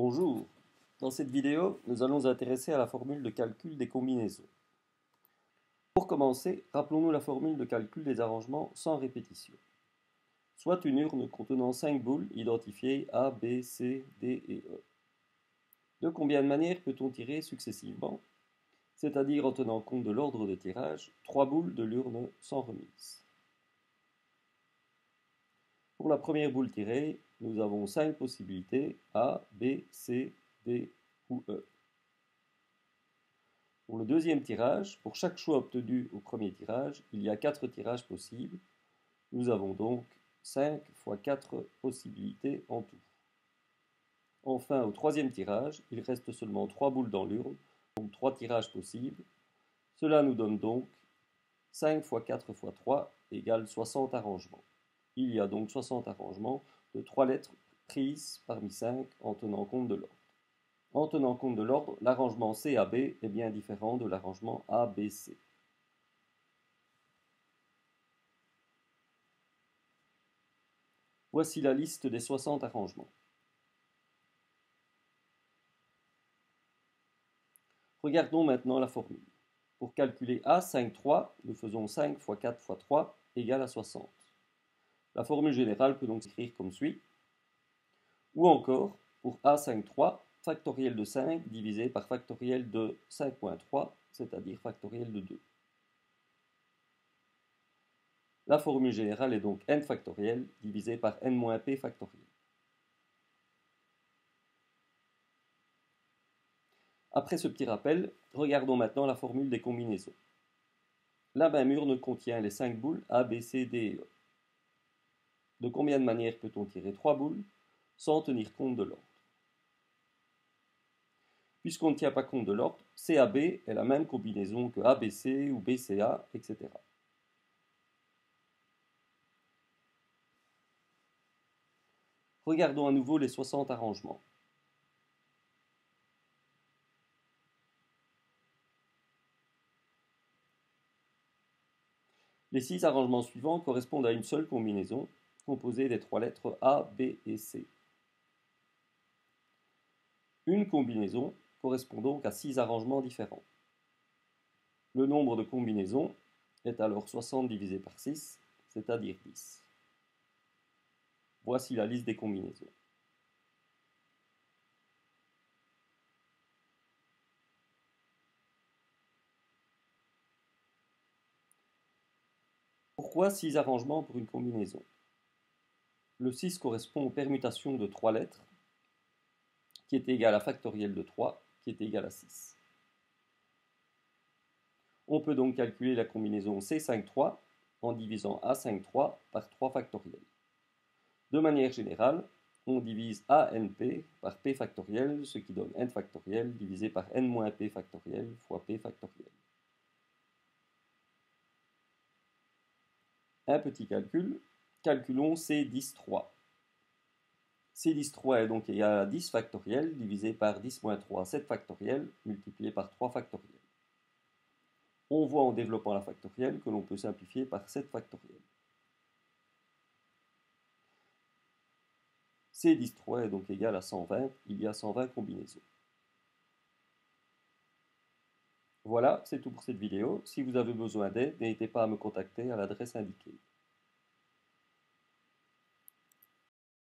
Bonjour, dans cette vidéo, nous allons nous intéresser à la formule de calcul des combinaisons. Pour commencer, rappelons-nous la formule de calcul des arrangements sans répétition. Soit une urne contenant 5 boules identifiées A, B, C, D et E. De combien de manières peut-on tirer successivement, c'est-à-dire en tenant compte de l'ordre de tirage, 3 boules de l'urne sans remise. Pour la première boule tirée, nous avons 5 possibilités A, B, C, D ou E. Pour le deuxième tirage, pour chaque choix obtenu au premier tirage, il y a 4 tirages possibles. Nous avons donc 5 fois 4 possibilités en tout. Enfin, au troisième tirage, il reste seulement 3 boules dans l'urne, donc 3 tirages possibles. Cela nous donne donc 5 fois 4 fois 3 égale 60 arrangements. Il y a donc 60 arrangements de 3 lettres prises parmi 5 en tenant compte de l'ordre. En tenant compte de l'ordre, l'arrangement CAB est bien différent de l'arrangement ABC. Voici la liste des 60 arrangements. Regardons maintenant la formule. Pour calculer A, 5, 3, nous faisons 5 fois 4 fois 3 égale à 60. La formule générale peut donc s'écrire comme suit. Ou encore, pour A, 5, 3, factoriel de 5 divisé par factoriel de 5.3, c'est-à-dire factoriel de 2. La formule générale est donc n factoriel divisé par n-p factoriel. Après ce petit rappel, regardons maintenant la formule des combinaisons. La même urne contient les 5 boules A, B, C, D et E. De combien de manières peut-on tirer 3 boules sans tenir compte de l'ordre? Puisqu'on ne tient pas compte de l'ordre, CAB est la même combinaison que ABC ou BCA, etc. Regardons à nouveau les 60 arrangements. Les 6 arrangements suivants correspondent à une seule combinaison, composée des 3 lettres A, B et C. Une combinaison correspond donc à 6 arrangements différents. Le nombre de combinaisons est alors 60 divisé par 6, c'est-à-dire 10. Voici la liste des combinaisons. Pourquoi 6 arrangements pour une combinaison? Le 6 correspond aux permutations de 3 lettres, qui est égal à factoriel de 3, qui est égal à 6. On peut donc calculer la combinaison C5-3 en divisant A5-3 par 3 factoriels. De manière générale, on divise ANP par P factoriel, ce qui donne N factoriel divisé par N-P factoriel fois P factoriel. Un petit calcul, calculons C10-3. C10-3 est donc égal à 10 factoriel divisé par 10 moins 3, 7 factoriel, multiplié par 3 factoriel. On voit en développant la factorielle que l'on peut simplifier par 7 factoriel. C10-3 est donc égal à 120, il y a 120 combinaisons. Voilà, c'est tout pour cette vidéo. Si vous avez besoin d'aide, n'hésitez pas à me contacter à l'adresse indiquée.